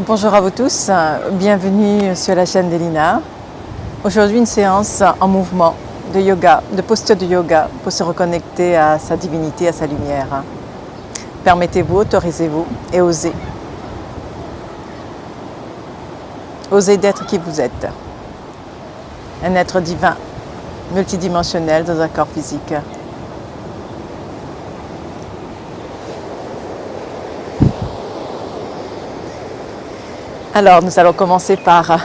Bonjour à vous tous, bienvenue sur la chaîne d'Elina. Aujourd'hui une séance en mouvement de yoga, de posture de yoga pour se reconnecter à sa divinité, à sa lumière. Permettez-vous, autorisez-vous et osez. Osez d'être qui vous êtes. Un être divin, multidimensionnel dans un corps physique. Alors nous allons commencer par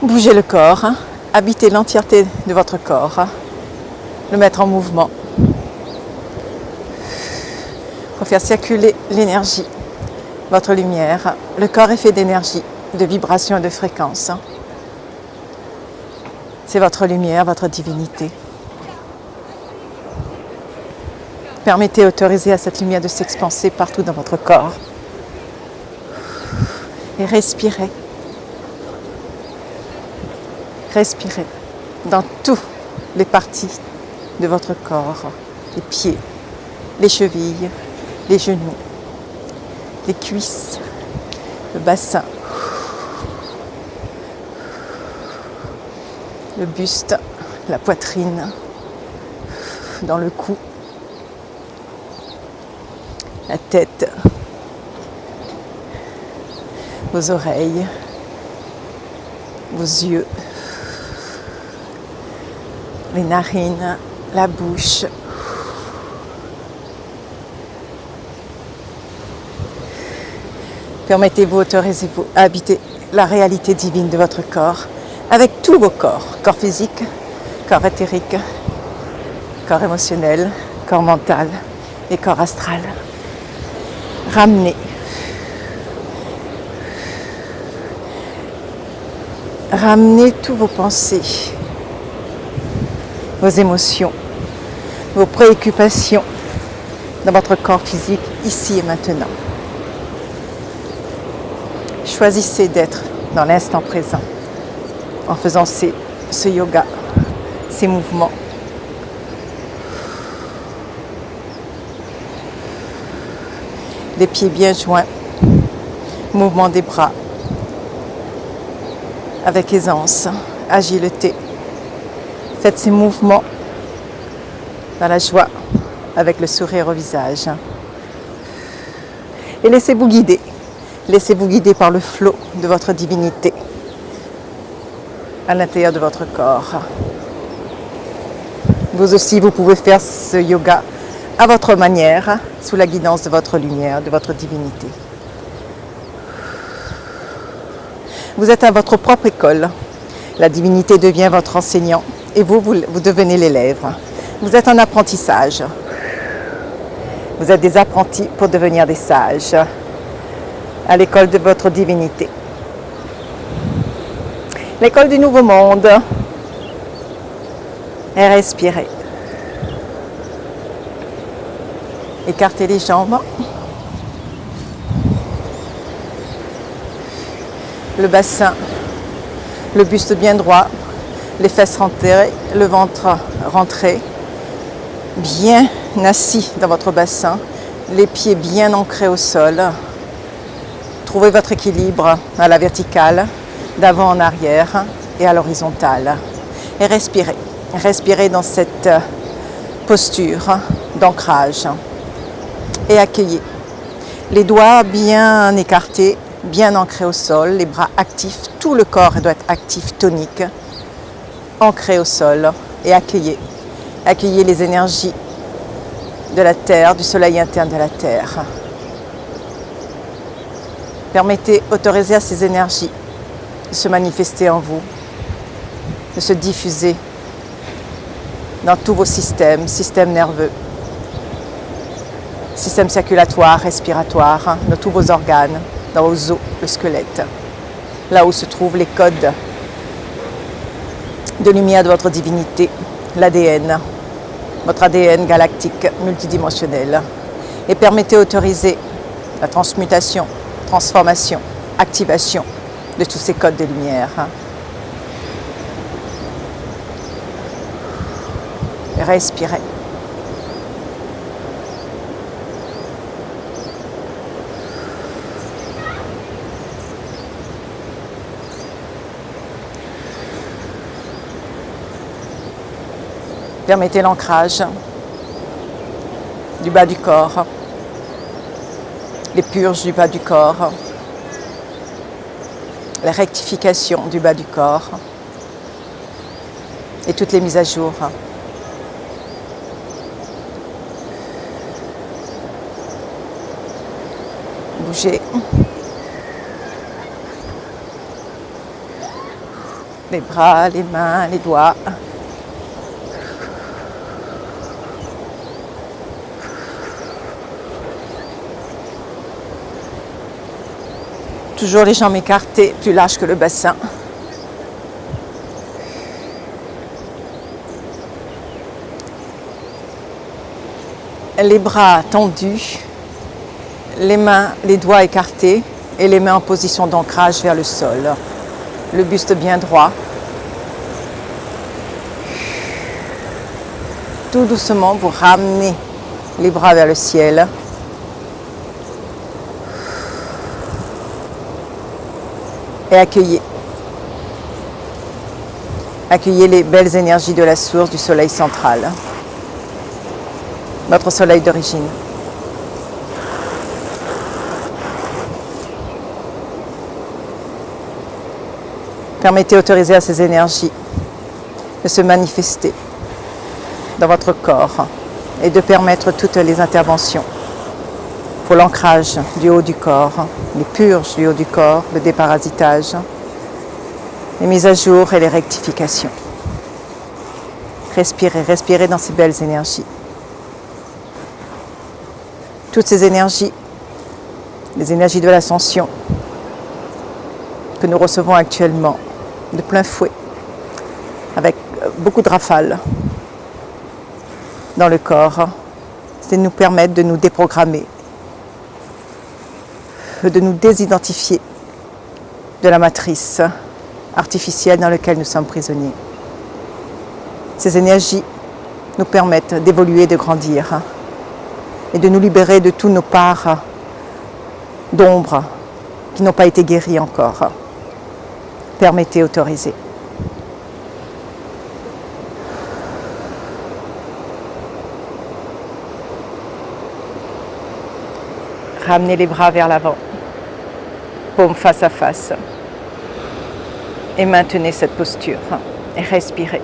bouger le corps, habiter l'entièreté de votre corps, le mettre en mouvement pour faire circuler l'énergie, votre lumière. Le corps est fait d'énergie, de vibration et de fréquence. C'est votre lumière, votre divinité. Permettez, autorisez à cette lumière de s'expanser partout dans votre corps. Et respirez. Respirez dans toutes les parties de votre corps, les pieds, les chevilles, les genoux, les cuisses, le bassin, le buste, la poitrine, dans le cou, la tête, vos oreilles, vos yeux, les narines, la bouche. Permettez-vous, autorisez-vous à habiter la réalité divine de votre corps avec tous vos corps, corps physique, corps éthérique, corps émotionnel, corps mental et corps astral. Ramenez. Ramenez tous vos pensées, vos émotions, vos préoccupations dans votre corps physique, ici et maintenant. Choisissez d'être dans l'instant présent en faisant ce yoga, ces mouvements. Les pieds bien joints, mouvement des bras avec aisance, agilité. Faites ces mouvements dans la joie, avec le sourire au visage. Et laissez-vous guider. Laissez-vous guider par le flot de votre divinité à l'intérieur de votre corps. Vous aussi, vous pouvez faire ce yoga à votre manière, sous la guidance de votre lumière, de votre divinité. Vous êtes à votre propre école. La divinité devient votre enseignant et vous devenez l'élève. Vous êtes en apprentissage. Vous êtes des apprentis pour devenir des sages à l'école de votre divinité. L'école du nouveau monde. Et respirez. Écartez les jambes. Le bassin, le buste bien droit, les fesses rentrées, le ventre rentré, bien assis dans votre bassin, les pieds bien ancrés au sol. Trouvez votre équilibre à la verticale, d'avant en arrière et à l'horizontale. Et respirez. Respirez dans cette posture d'ancrage. Et accueillez. Les doigts bien écartés, bien ancrés au sol, les bras actifs, tout le corps doit être actif, tonique, ancré au sol et accueillez. Accueillez les énergies de la terre, du soleil interne de la terre. Permettez, autorisez à ces énergies de se manifester en vous, de se diffuser dans tous vos systèmes, système nerveux, système circulatoire, respiratoire, dans tous vos organes, dans vos os, le squelette, là où se trouvent les codes de lumière de votre divinité, l'ADN, votre ADN galactique multidimensionnel. Et permettez, autoriser la transmutation, transformation, activation de tous ces codes de lumière. Respirez. Permettez l'ancrage du bas du corps, les purges du bas du corps, la rectification du bas du corps et toutes les mises à jour. Bougez. Les bras, les mains, les doigts. Toujours les jambes écartées, plus larges que le bassin. Les bras tendus, les mains, les doigts écartés et les mains en position d'ancrage vers le sol. Le buste bien droit. Tout doucement, vous ramenez les bras vers le ciel. Et accueillez. Accueillez les belles énergies de la source du soleil central. Notre soleil d'origine. Permettez, autorisez à ces énergies de se manifester dans votre corps et de permettre toutes les interventions pour l'ancrage du haut du corps, les purges du haut du corps, le déparasitage, les mises à jour et les rectifications. Respirez, respirez dans ces belles énergies. Toutes ces énergies, les énergies de l'ascension que nous recevons actuellement de plein fouet, avec beaucoup de rafales dans le corps, c'est de nous permettre de nous déprogrammer, de nous désidentifier de la matrice artificielle dans laquelle nous sommes prisonniers. Ces énergies nous permettent d'évoluer, de grandir et de nous libérer de toutes nos parts d'ombre qui n'ont pas été guéries encore. Permettez, autorisez. Ramenez les bras vers l'avant, paume face à face. Et maintenez cette posture. Et respirez.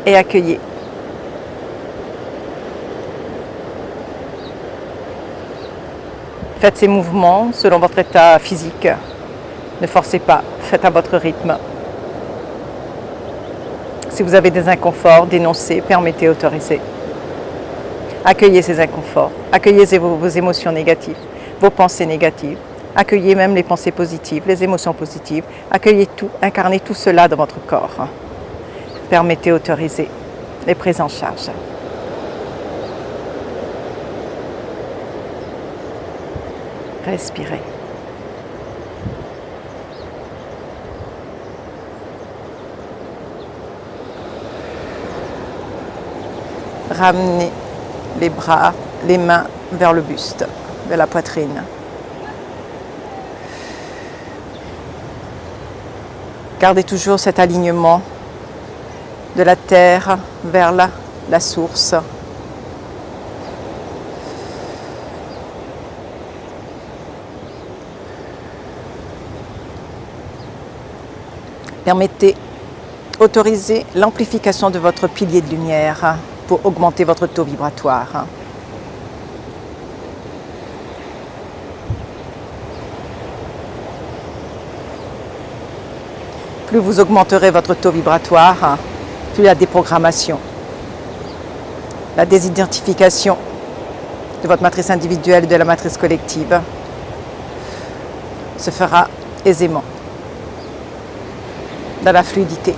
Et accueillez. Faites ces mouvements selon votre état physique. Ne forcez pas, faites à votre rythme. Si vous avez des inconforts, dénoncez, permettez, autorisez. Accueillez ces inconforts, accueillez vos émotions négatives, vos pensées négatives, accueillez même les pensées positives, les émotions positives, accueillez tout, incarnez tout cela dans votre corps. Permettez, autorisez les prises en charge. Respirez. Ramenez les bras, les mains vers le buste, vers la poitrine. Gardez toujours cet alignement de la terre vers la source. Permettez, autorisez l'amplification de votre pilier de lumière pour augmenter votre taux vibratoire. Plus vous augmenterez votre taux vibratoire, plus la déprogrammation, la désidentification de votre matrice individuelle et de la matrice collective se fera aisément, dans la fluidité.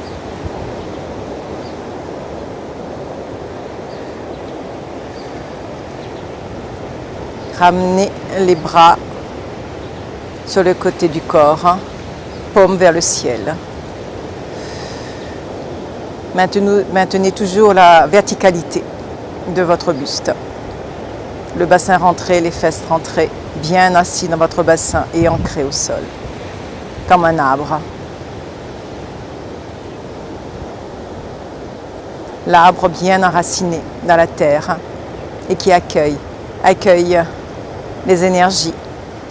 Ramenez les bras sur le côté du corps, paume vers le ciel. Maintenez toujours la verticalité de votre buste. Le bassin rentré, les fesses rentrées, bien assis dans votre bassin et ancré au sol, comme un arbre. l'arbre bien enraciné dans la terre et qui accueille les énergies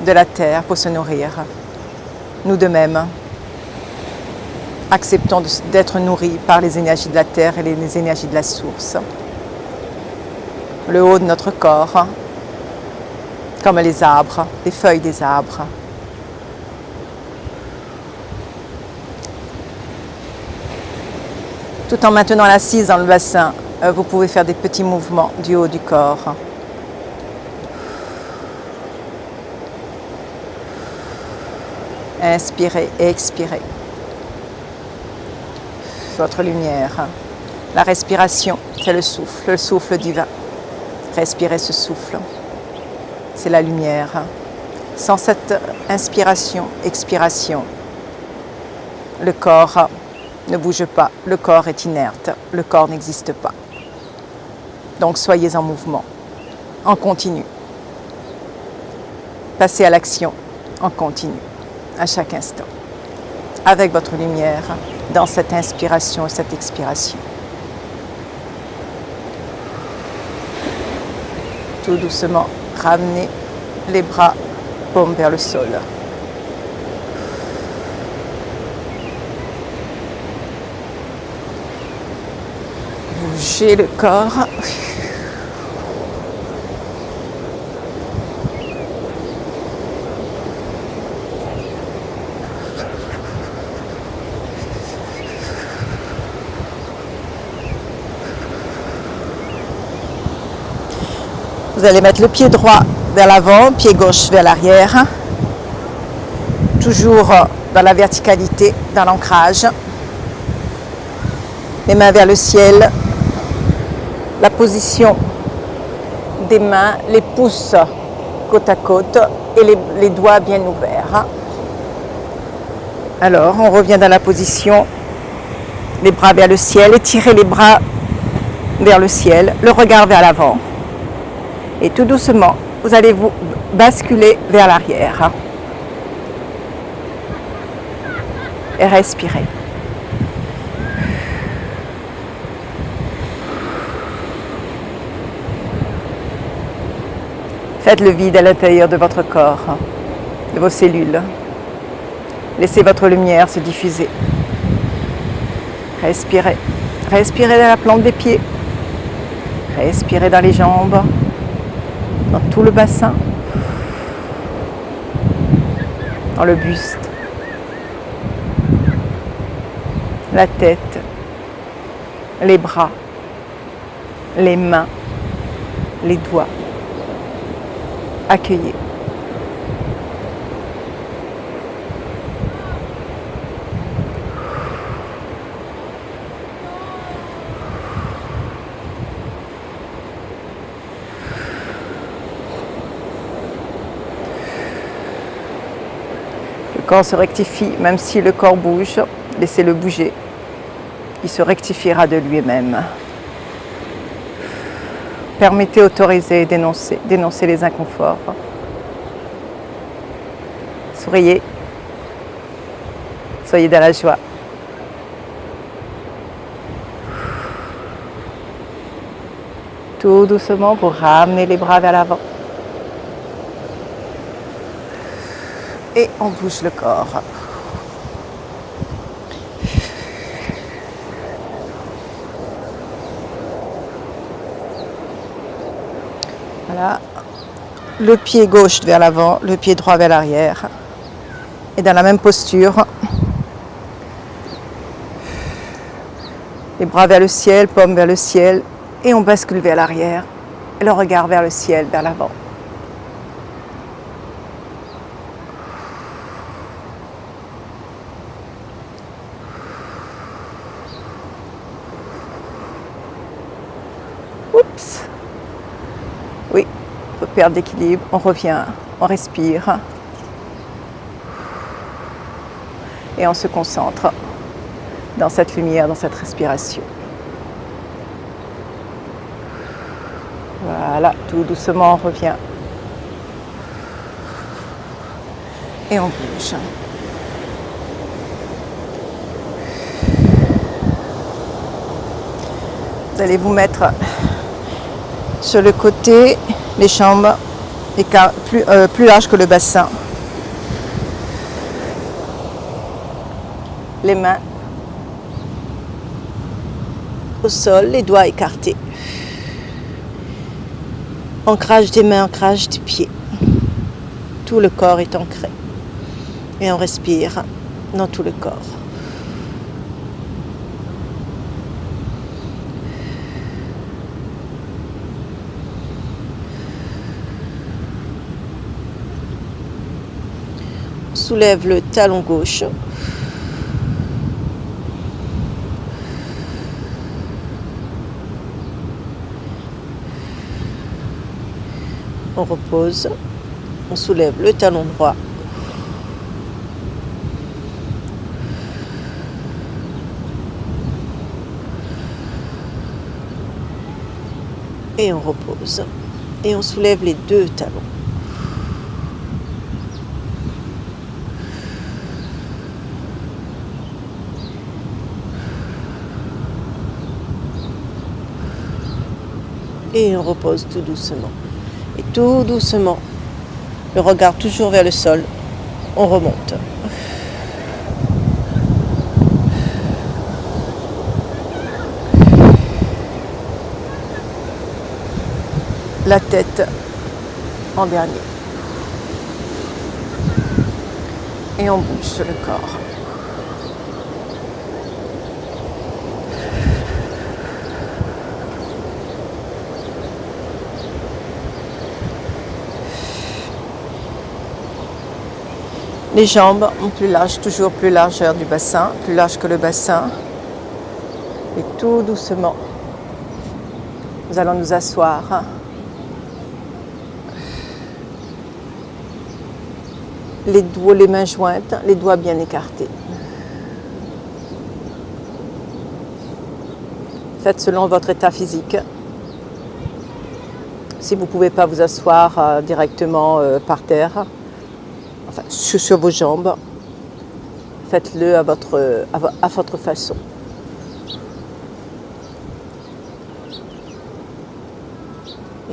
de la terre pour se nourrir. Nous de même, acceptons d'être nourris par les énergies de la terre et les énergies de la source. Le haut de notre corps, comme les arbres, les feuilles des arbres. Tout en maintenant l'assise dans le bassin, vous pouvez faire des petits mouvements du haut du corps. Inspirez et expirez. Votre lumière. La respiration, c'est le souffle divin. Respirez ce souffle. C'est la lumière. Sans cette inspiration, expiration, le corps ne bouge pas, le corps est inerte, le corps n'existe pas. Donc soyez en mouvement, en continu. Passez à l'action en continu, à chaque instant, avec votre lumière, dans cette inspiration et cette expiration. Tout doucement, ramenez les bras, paumes vers le sol. Bougez le corps. Vous allez mettre le pied droit vers l'avant, pied gauche vers l'arrière. Toujours dans la verticalité, dans l'ancrage. Les mains vers le ciel. La position des mains, les pouces côte à côte et les doigts bien ouverts. Alors, on revient dans la position, les bras vers le ciel, étirez les bras vers le ciel, le regard vers l'avant. Et tout doucement, vous allez vous basculer vers l'arrière. Et respirez. Faites le vide à l'intérieur de votre corps, de vos cellules. Laissez votre lumière se diffuser. Respirez. Respirez dans la plante des pieds. Respirez dans les jambes, dans tout le bassin, dans le buste, la tête, les bras, les mains, les doigts. Accueillez. Le corps se rectifie, même si le corps bouge, laissez-le bouger. Il se rectifiera de lui-même. Permettez, autorisez, dénoncez les inconforts. Souriez. Soyez dans la joie. Tout doucement, vous ramenez les bras vers l'avant. Et on bouge le corps. Voilà. Le pied gauche vers l'avant, le pied droit vers l'arrière. Et dans la même posture, les bras vers le ciel, paumes vers le ciel, et on bascule vers l'arrière, et le regard vers le ciel, vers l'avant. Oups. Oui, on peut perdre d'équilibre, on revient, on respire. Et on se concentre dans cette lumière, dans cette respiration. Voilà, tout doucement on revient. Et on bouge. Vous allez vous mettre sur le côté, les jambes plus larges que le bassin. Les mains au sol, les doigts écartés. Ancrage des mains, ancrage des pieds. Tout le corps est ancré. Et on respire dans tout le corps. On soulève le talon gauche. On repose. On soulève le talon droit. Et on repose. Et on soulève les deux talons. Et on repose tout doucement. Et tout doucement, le regard toujours vers le sol, on remonte. La tête en dernier. Et on bouge sur le corps. Les jambes plus larges, toujours plus largeur du bassin, plus large que le bassin. Et tout doucement, nous allons nous asseoir. Les mains jointes, les doigts bien écartés. Faites selon votre état physique. Si vous ne pouvez pas vous asseoir directement par terre, enfin, sur vos jambes, faites-le à votre façon.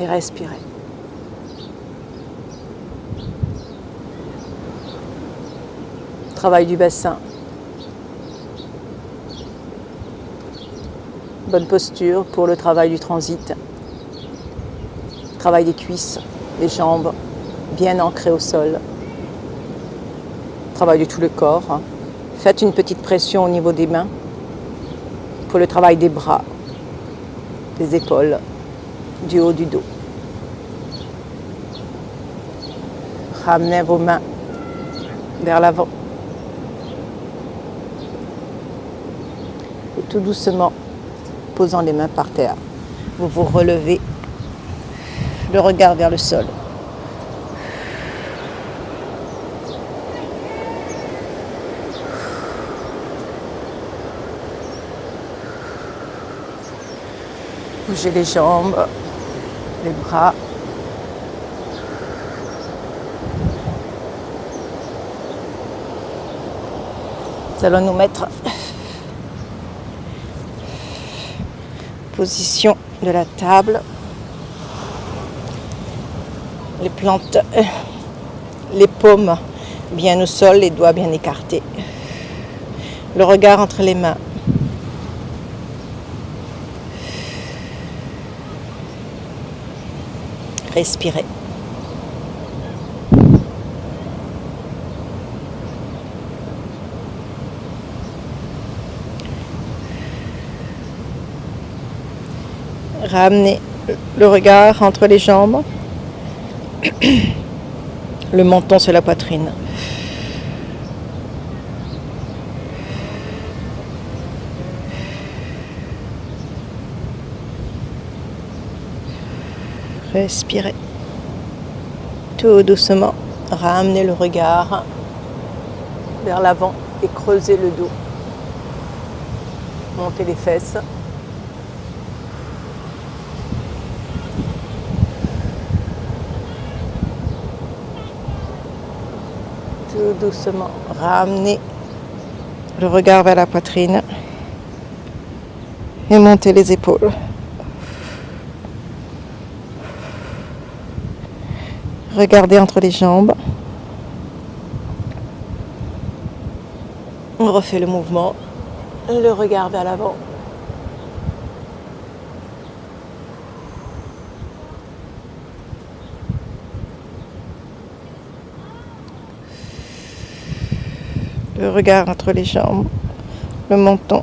Et respirez. Travail du bassin. Bonne posture pour le travail du transit. Travail des cuisses, des jambes, bien ancrées au sol. Travail de tout le corps. Faites une petite pression au niveau des mains pour le travail des bras, des épaules, du haut du dos. Ramenez vos mains vers l'avant. Et tout doucement, posant les mains par terre, vous vous relevez, le regard vers le sol. Bougez les jambes, les bras. Nous allons nous mettre position de la table. Les plantes, les paumes bien au sol, les doigts bien écartés. Le regard entre les mains. Respirez. Ramenez le regard entre les jambes, le menton sur la poitrine. Respirez. Tout doucement, ramenez le regard vers l'avant et creusez le dos. Montez les fesses. Tout doucement, ramenez le regard vers la poitrine et montez les épaules. Regardez entre les jambes. On refait le mouvement. Le regard vers l'avant. Le regard entre les jambes. Le menton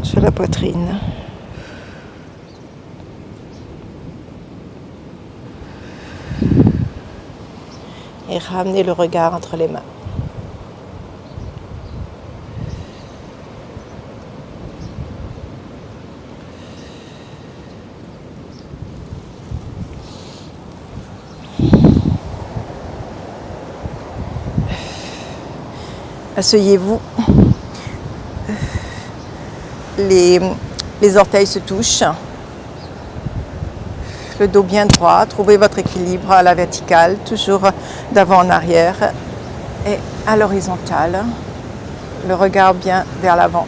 sur la poitrine. Et ramenez le regard entre les mains. Asseyez-vous. Les orteils se touchent. Le dos bien droit. Trouvez votre équilibre à la verticale, toujours d'avant en arrière et à l'horizontale. Le regard bien vers l'avant.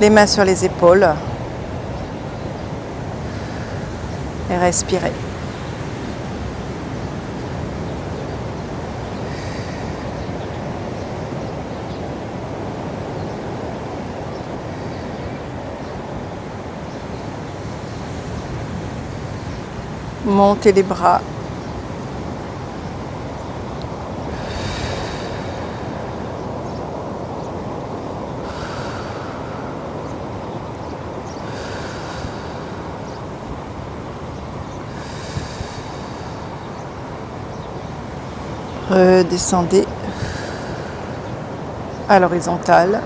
Les mains sur les épaules. Et respirez. Montez les bras. Redescendez à l'horizontale.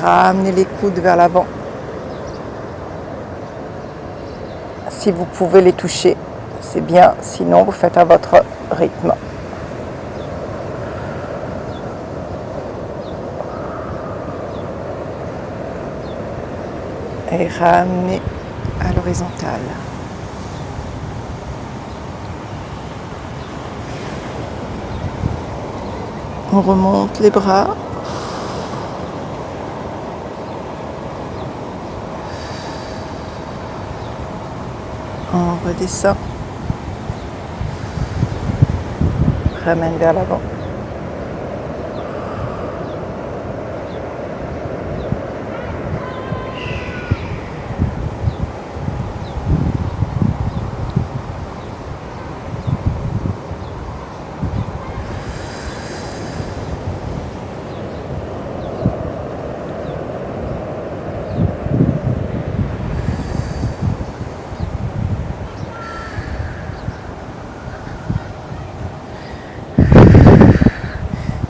Ramenez les coudes vers l'avant. Si vous pouvez les toucher, c'est bien. Sinon, vous faites à votre rythme. Et ramenez à l'horizontale. On remonte les bras. On redescend. Ramène vers l'avant.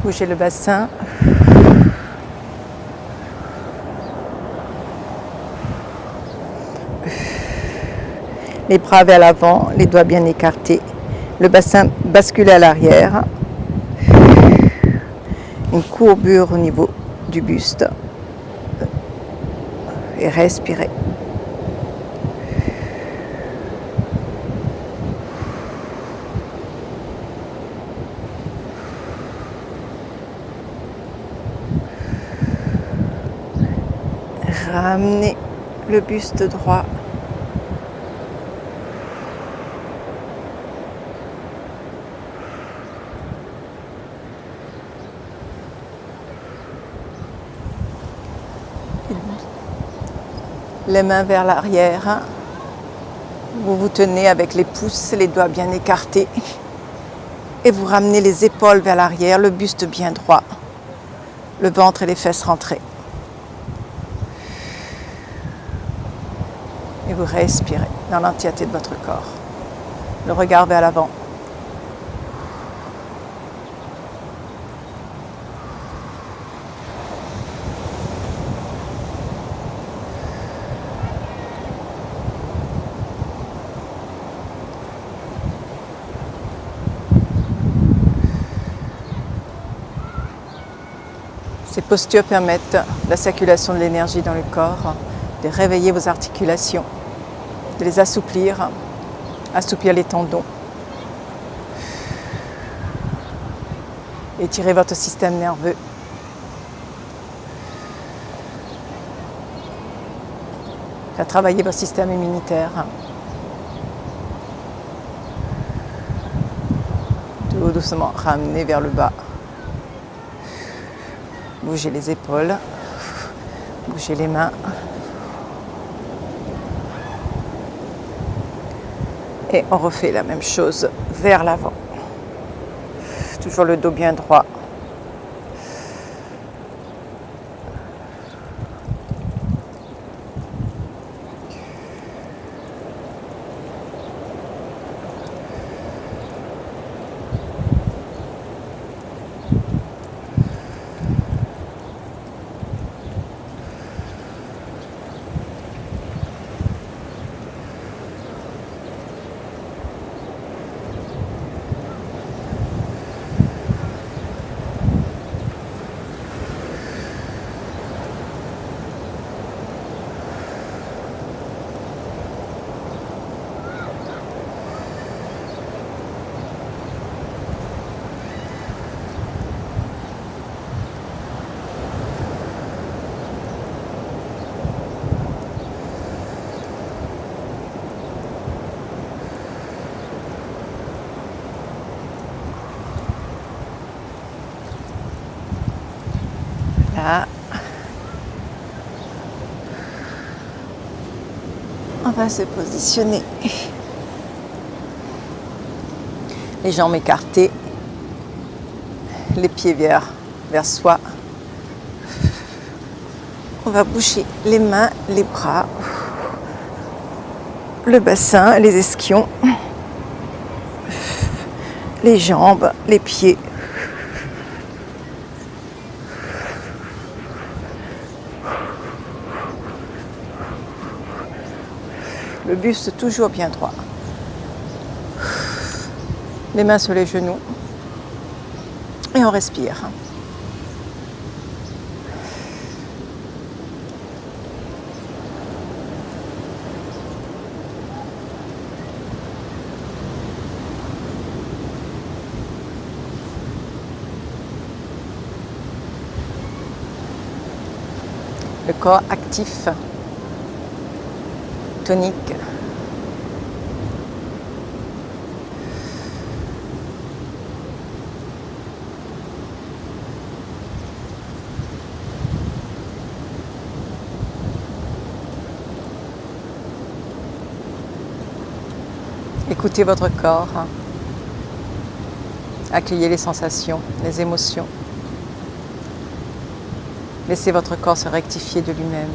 Bougez le bassin. Les bras vers l'avant, les doigts bien écartés. Le bassin bascule à l'arrière. Une courbure au niveau du buste. Et respirez. Ramenez le buste droit. Les mains vers l'arrière. Vous vous tenez avec les pouces, les doigts bien écartés. Et vous ramenez les épaules vers l'arrière, le buste bien droit. Le ventre et les fesses rentrés. Et vous respirez dans l'entièreté de votre corps. Le regard vers l'avant. Ces postures permettent la circulation de l'énergie dans le corps, de réveiller vos articulations, de les assouplir, assouplir les tendons, étirer votre système nerveux. Faire travailler votre système immunitaire. Tout doucement, ramenez vers le bas. Bougez les épaules. Bougez les mains. Et on refait la même chose vers l'avant. Toujours le dos bien droit. Là. On va se positionner. Les jambes écartées. Les pieds vers soi. On va bouger les mains, les bras, le bassin, les ischions, les jambes, les pieds. Le buste toujours bien droit. Les mains sur les genoux. Et on respire. Le corps actif, tonique. Écoutez votre corps. Accueillez les sensations, les émotions. Laissez votre corps se rectifier de lui-même.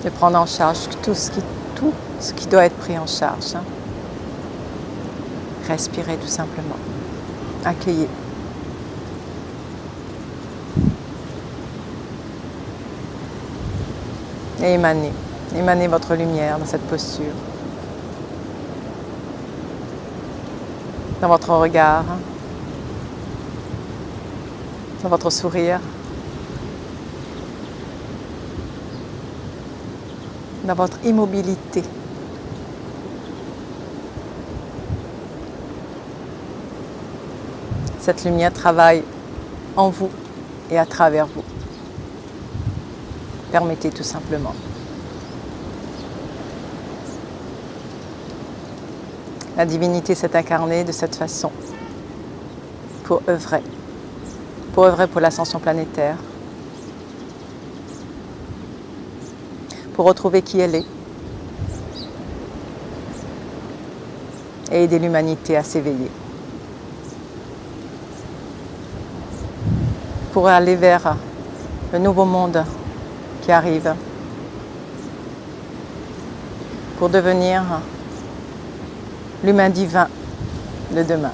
De prendre en charge tout ce qui doit être pris en charge. Respirez tout simplement. Accueillez. Et émanez. Émanez votre lumière dans cette posture. Dans votre regard. Dans votre sourire. Dans votre immobilité. Cette lumière travaille en vous et à travers vous. Permettez tout simplement. La divinité s'est incarnée de cette façon pour œuvrer pour l'ascension planétaire, pour retrouver qui elle est et aider l'humanité à s'éveiller, pour aller vers le nouveau monde qui arrive, pour devenir l'humain divin de demain.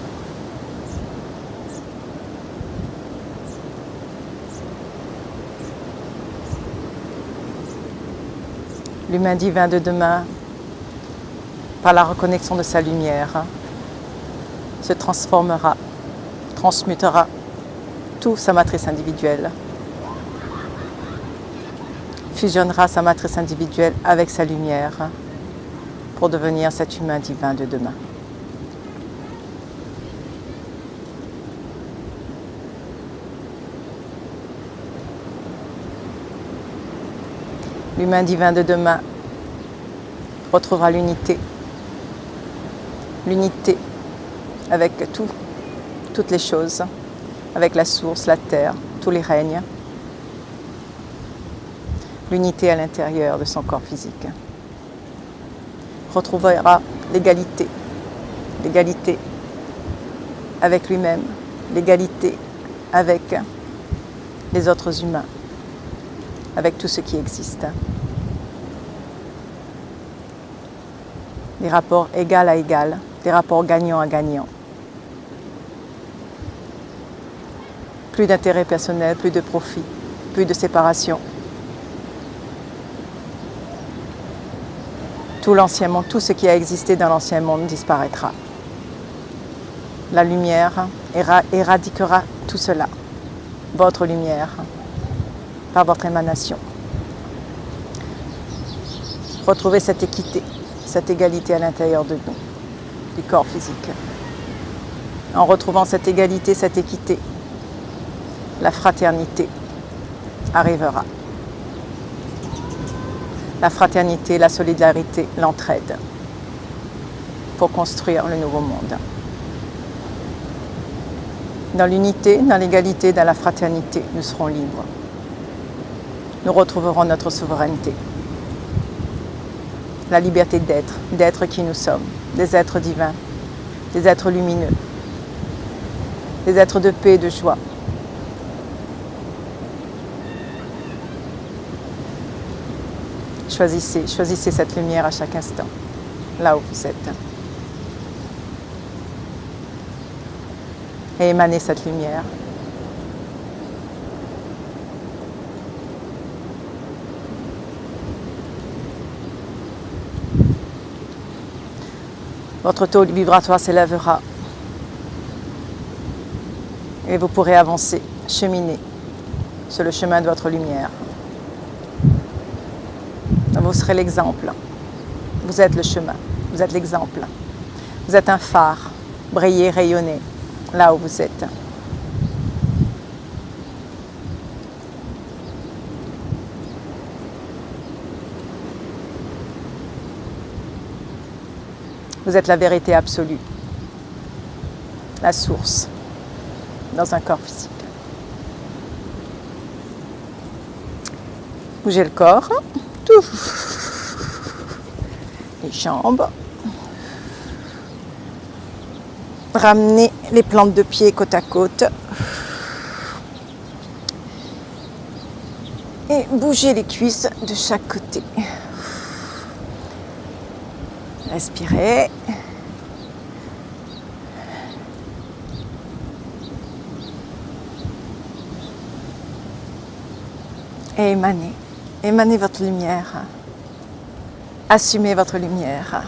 L'humain divin de demain, par la reconnexion de sa lumière, se transformera, transmutera toute sa matrice individuelle, fusionnera sa matrice individuelle avec sa lumière pour devenir cet humain divin de demain. L'humain divin de demain retrouvera l'unité. L'unité avec tout, toutes les choses, avec la source, la terre, tous les règnes. L'unité à l'intérieur de son corps physique. Retrouvera l'égalité. L'égalité avec lui-même, l'égalité avec les autres humains, avec tout ce qui existe. Des rapports égal à égal, des rapports gagnant à gagnant. Plus d'intérêt personnel, plus de profit, plus de séparation. Tout l'ancien monde, tout ce qui a existé dans l'ancien monde disparaîtra. La lumière éradiquera tout cela, votre lumière, par votre émanation. Retrouvez cette équité, cette égalité à l'intérieur de nous, du corps physique. En retrouvant cette égalité, cette équité, la fraternité arrivera. La fraternité, la solidarité, l'entraide pour construire le nouveau monde. Dans l'unité, dans l'égalité, dans la fraternité, nous serons libres. Nous retrouverons notre souveraineté. La liberté d'être qui nous sommes, des êtres divins, des êtres lumineux, des êtres de paix et de joie. Choisissez cette lumière à chaque instant, là où vous êtes. Et émanez cette lumière. Votre taux vibratoire s'élèvera et vous pourrez avancer, cheminer sur le chemin de votre lumière. Vous serez l'exemple. Vous êtes le chemin. Vous êtes l'exemple. Vous êtes un phare. Brillez, rayonnez là où vous êtes. Vous êtes la vérité absolue. La source dans un corps physique. Bougez le corps. Tout. Les jambes. Ramenez les plantes de pied côte à côte. Et bougez les cuisses de chaque côté. Respirez. Et émanez. Émanez votre lumière. Assumez votre lumière.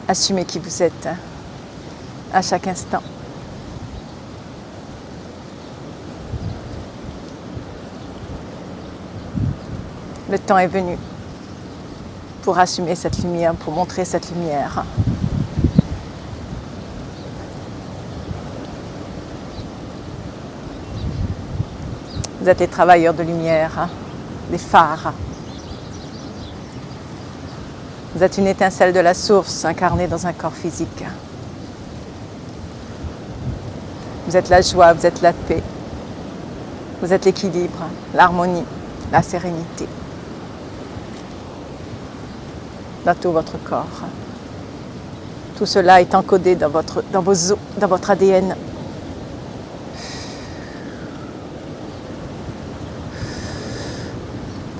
Assumez qui vous êtes à chaque instant. Le temps est venu pour assumer cette lumière, pour montrer cette lumière. Vous êtes les travailleurs de lumière, les phares. Vous êtes une étincelle de la source incarnée dans un corps physique. Vous êtes la joie, vous êtes la paix. Vous êtes l'équilibre, l'harmonie, la sérénité. Dans tout votre corps. Tout cela est encodé dans vos os, dans votre ADN.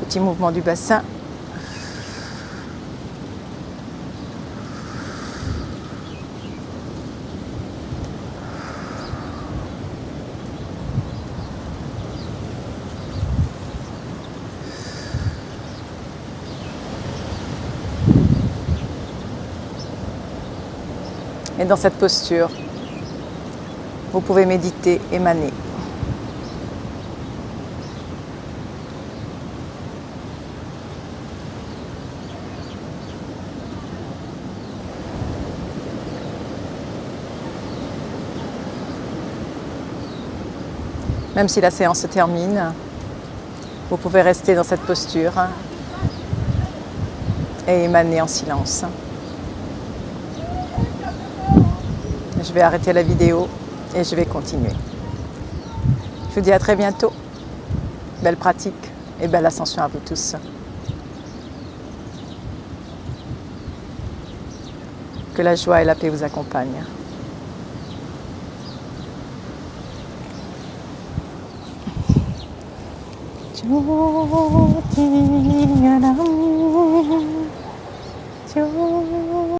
Petit mouvement du bassin. Et dans cette posture, vous pouvez méditer, émaner. Même si la séance se termine, vous pouvez rester dans cette posture et émaner en silence. Je vais arrêter la vidéo et je vais continuer. Je vous dis à très bientôt. Belle pratique et belle ascension à vous tous. Que la joie et la paix vous accompagnent.